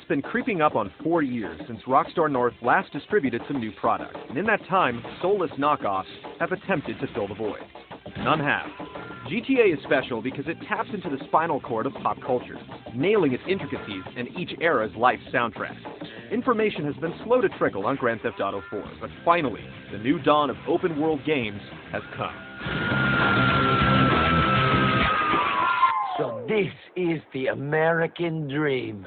been creeping up on 4 years since Rockstar North last distributed some new product, and in that time, soulless knockoffs have attempted to fill the void. None have. GTA is special because it taps into the spinal cord of pop culture, nailing its intricacies and each era's life soundtrack. Information has been slow to trickle on Grand Theft Auto 4, but finally, the new dawn of open-world games has come. So this is the American dream.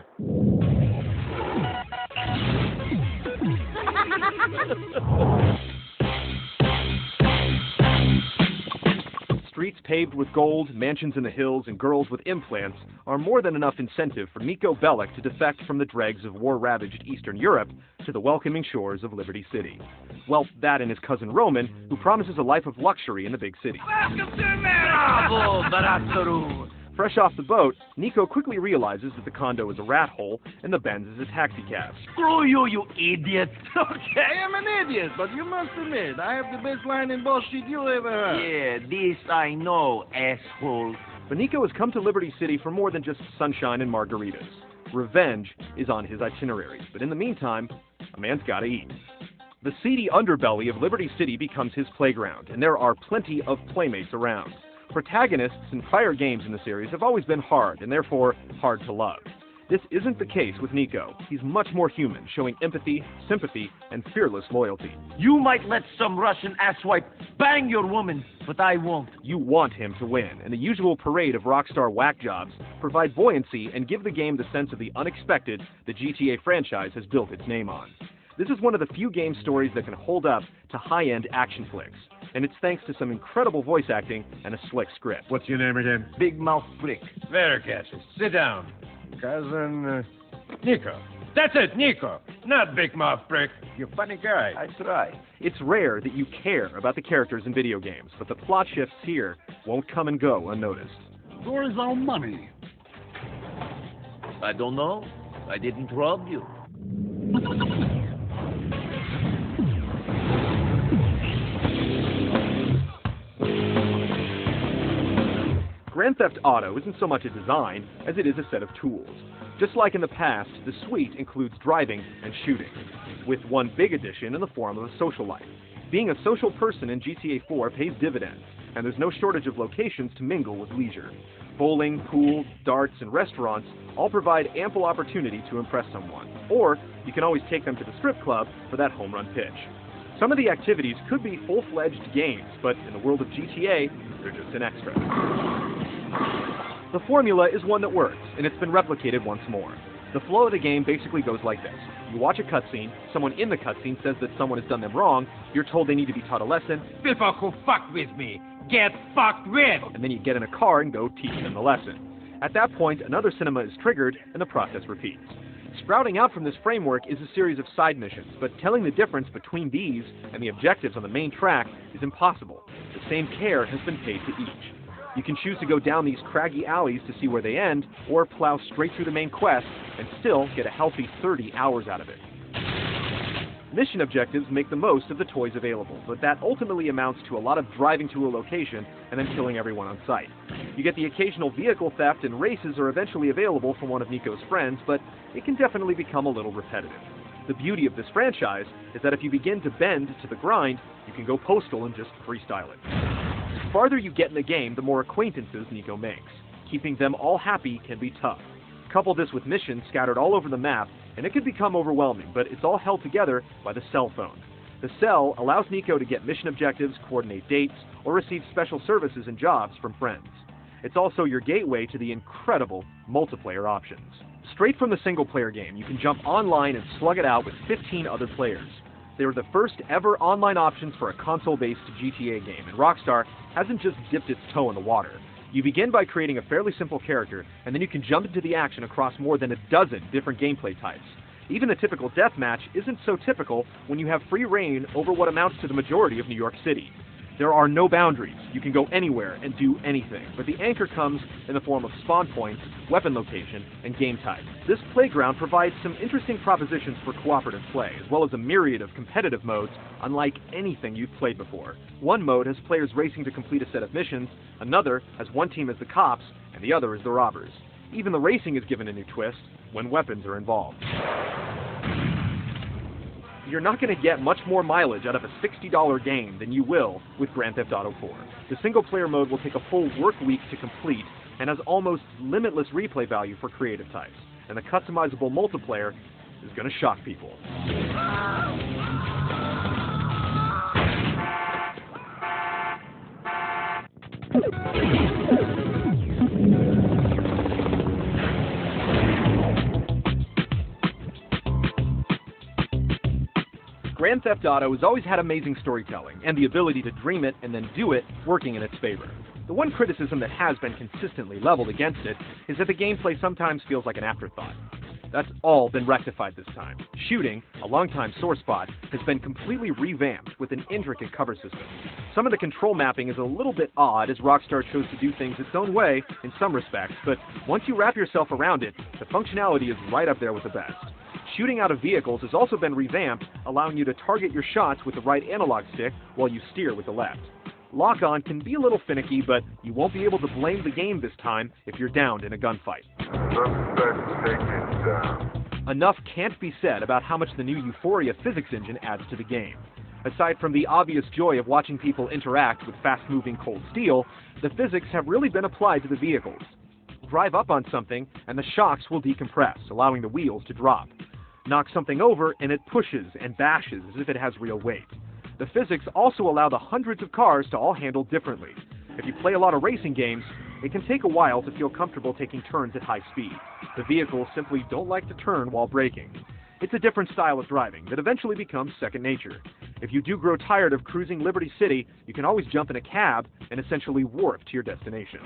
Streets paved with gold, mansions in the hills, and girls with implants are more than enough incentive for Niko Bellic to defect from the dregs of war-ravaged Eastern Europe to the welcoming shores of Liberty City. Well, that and his cousin Roman, who promises a life of luxury in the big city. Welcome to America! Bravo, Baratsaru! Fresh off the boat, Niko quickly realizes that the condo is a rat hole and the Benz is a taxicab. Screw you, you idiot! Okay, I'm an idiot, but you must admit, I have the best line in bullshit you ever heard. Yeah, this I know, asshole. But Niko has come to Liberty City for more than just sunshine and margaritas. Revenge is on his itinerary, but in the meantime, a man's gotta eat. The seedy underbelly of Liberty City becomes his playground, and there are plenty of playmates around. Protagonists in prior games in the series have always been hard, and therefore hard to love. This isn't the case with Niko. He's much more human, showing empathy, sympathy, and fearless loyalty. You might let some Russian asswipe bang your woman, but I won't. You want him to win, and the usual parade of Rockstar whack jobs provide buoyancy and give the game the sense of the unexpected the GTA franchise has built its name on. This is one of the few game stories that can hold up to high-end action flicks, and it's thanks to some incredible voice acting and a slick script. What's your name again? Big Mouth Brick. Very catchy. Sit down. Cousin, Niko. That's it, Niko. Not Big Mouth Brick. You're a funny guy. I try. It's rare that you care about the characters in video games, but the plot shifts here won't come and go unnoticed. Where is our money? I don't know. I didn't rob you. Grand Theft Auto isn't so much a design as it is a set of tools. Just like in the past, the suite includes driving and shooting, with one big addition in the form of a social life. Being a social person in GTA 4 pays dividends, and there's no shortage of locations to mingle with leisure. Bowling, pool, darts, and restaurants all provide ample opportunity to impress someone, or you can always take them to the strip club for that home run pitch. Some of the activities could be full-fledged games, but in the world of GTA, they're just an extra. The formula is one that works, and it's been replicated once more. The flow of the game basically goes like this. You watch a cutscene, someone in the cutscene says that someone has done them wrong, you're told they need to be taught a lesson. People who fuck with me get fucked with. And then you get in a car and go teach them the lesson. At that point, another cinema is triggered, and the process repeats. Sprouting out from this framework is a series of side missions, but telling the difference between these and the objectives on the main track is impossible. The same care has been paid to each. You can choose to go down these craggy alleys to see where they end, or plow straight through the main quest and still get a healthy 30 hours out of it. Mission objectives make the most of the toys available, but that ultimately amounts to a lot of driving to a location and then killing everyone on sight. You get the occasional vehicle theft, and races are eventually available from one of Niko's friends, but it can definitely become a little repetitive. The beauty of this franchise is that if you begin to bend to the grind, you can go postal and just freestyle it. The farther you get in the game, the more acquaintances Niko makes. Keeping them all happy can be tough. Couple this with missions scattered all over the map, and it can become overwhelming, but it's all held together by the cell phone. The cell allows Niko to get mission objectives, coordinate dates, or receive special services and jobs from friends. It's also your gateway to the incredible multiplayer options. Straight from the single-player game, you can jump online and slug it out with 15 other players. They were the first ever online options for a console-based GTA game, and Rockstar hasn't just dipped its toe in the water. You begin by creating a fairly simple character, and then you can jump into the action across more than a dozen different gameplay types. Even a typical deathmatch isn't so typical when you have free reign over what amounts to the majority of New York City. There are no boundaries. You can go anywhere and do anything, but the anchor comes in the form of spawn points, weapon location, and game type. This playground provides some interesting propositions for cooperative play, as well as a myriad of competitive modes unlike anything you've played before. One mode has players racing to complete a set of missions, another has one team as the cops, and the other as the robbers. Even the racing is given a new twist when weapons are involved. You're not going to get much more mileage out of a $60 game than you will with Grand Theft Auto 4. The single-player mode will take a full work week to complete and has almost limitless replay value for creative types. And the customizable multiplayer is going to shock people. Grand Theft Auto has always had amazing storytelling, and the ability to dream it and then do it working in its favor. The one criticism that has been consistently leveled against it is that the gameplay sometimes feels like an afterthought. That's all been rectified this time. Shooting, a longtime sore spot, has been completely revamped with an intricate cover system. Some of the control mapping is a little bit odd as Rockstar chose to do things its own way in some respects, but once you wrap yourself around it, the functionality is right up there with the best. Shooting out of vehicles has also been revamped, allowing you to target your shots with the right analog stick while you steer with the left. Lock-on can be a little finicky, but you won't be able to blame the game this time if you're downed in a gunfight. Enough can't be said about how much the new Euphoria physics engine adds to the game. Aside from the obvious joy of watching people interact with fast-moving cold steel, the physics have really been applied to the vehicles. Drive up on something, and the shocks will decompress, allowing the wheels to drop. Knock something over, and it pushes and bashes as if it has real weight. The physics also allow the hundreds of cars to all handle differently. If you play a lot of racing games, it can take a while to feel comfortable taking turns at high speed. The vehicles simply don't like to turn while braking. It's a different style of driving that eventually becomes second nature. If you do grow tired of cruising Liberty City, you can always jump in a cab and essentially warp to your destination.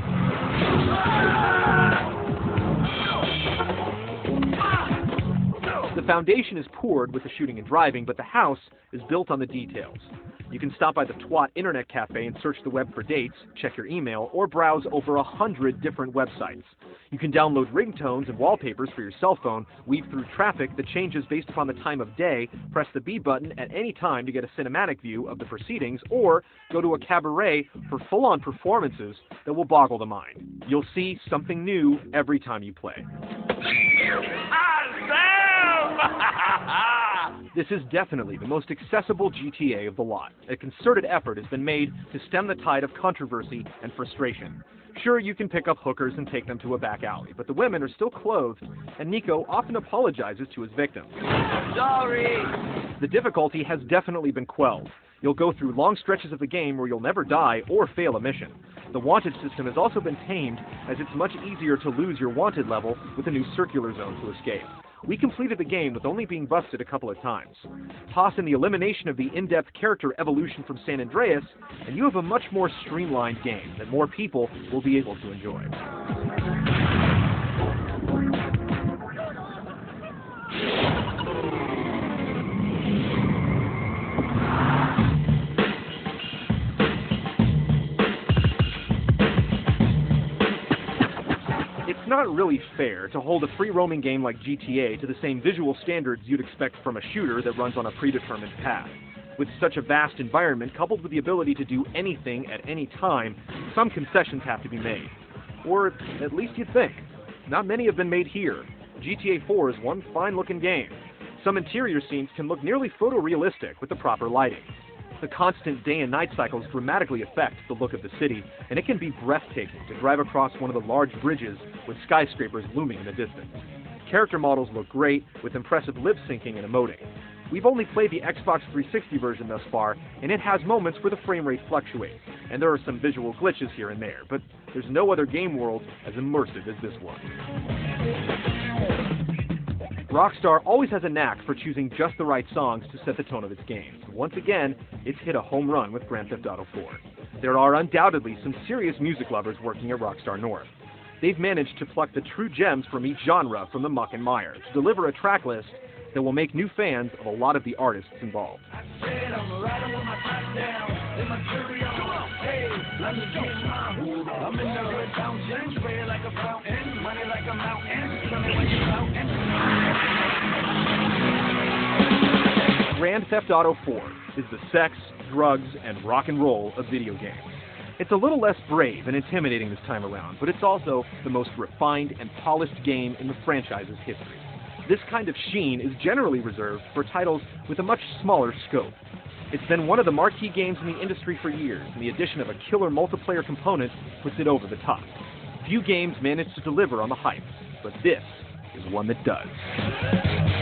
The foundation is poured with the shooting and driving, but the house is built on the details. You can stop by the Twat Internet Cafe and search the web for dates, check your email, or browse over 100 different websites. You can download ringtones and wallpapers for your cell phone, weave through traffic that changes based upon the time of day, press the B button at any time to get a cinematic view of the proceedings, or go to a cabaret for full-on performances that will boggle the mind. You'll see something new every time you play. This is definitely the most accessible GTA of the lot. A concerted effort has been made to stem the tide of controversy and frustration. Sure, you can pick up hookers and take them to a back alley, but the women are still clothed, and Niko often apologizes to his victims. Sorry! The difficulty has definitely been quelled. You'll go through long stretches of the game where you'll never die or fail a mission. The wanted system has also been tamed, as it's much easier to lose your wanted level with a new circular zone to escape. We completed the game with only being busted a couple of times. Toss in the elimination of the in-depth character evolution from San Andreas, and you have a much more streamlined game that more people will be able to enjoy. It's not really fair to hold a free-roaming game like GTA to the same visual standards you'd expect from a shooter that runs on a predetermined path. With such a vast environment, coupled with the ability to do anything at any time, some concessions have to be made. Or at least you'd think. Not many have been made here. GTA 4 is one fine-looking game. Some interior scenes can look nearly photorealistic with the proper lighting. The constant day and night cycles dramatically affect the look of the city, and it can be breathtaking to drive across one of the large bridges with skyscrapers looming in the distance. Character models look great, with impressive lip syncing and emoting. We've only played the Xbox 360 version thus far, and it has moments where the frame rate fluctuates, and there are some visual glitches here and there, but there's no other game world as immersive as this one. Rockstar always has a knack for choosing just the right songs to set the tone of its games. Once again, it's hit a home run with Grand Theft Auto 4. There are undoubtedly some serious music lovers working at Rockstar North. They've managed to pluck the true gems from each genre from the muck and mire to deliver a track list that will make new fans of a lot of the artists involved. Grand Theft Auto 4 is the sex, drugs, and rock and roll of video games. It's a little less brave and intimidating this time around, but it's also the most refined and polished game in the franchise's history. This kind of sheen is generally reserved for titles with a much smaller scope. It's been one of the marquee games in the industry for years, and the addition of a killer multiplayer component puts it over the top. Few games manage to deliver on the hype, but this is one that does.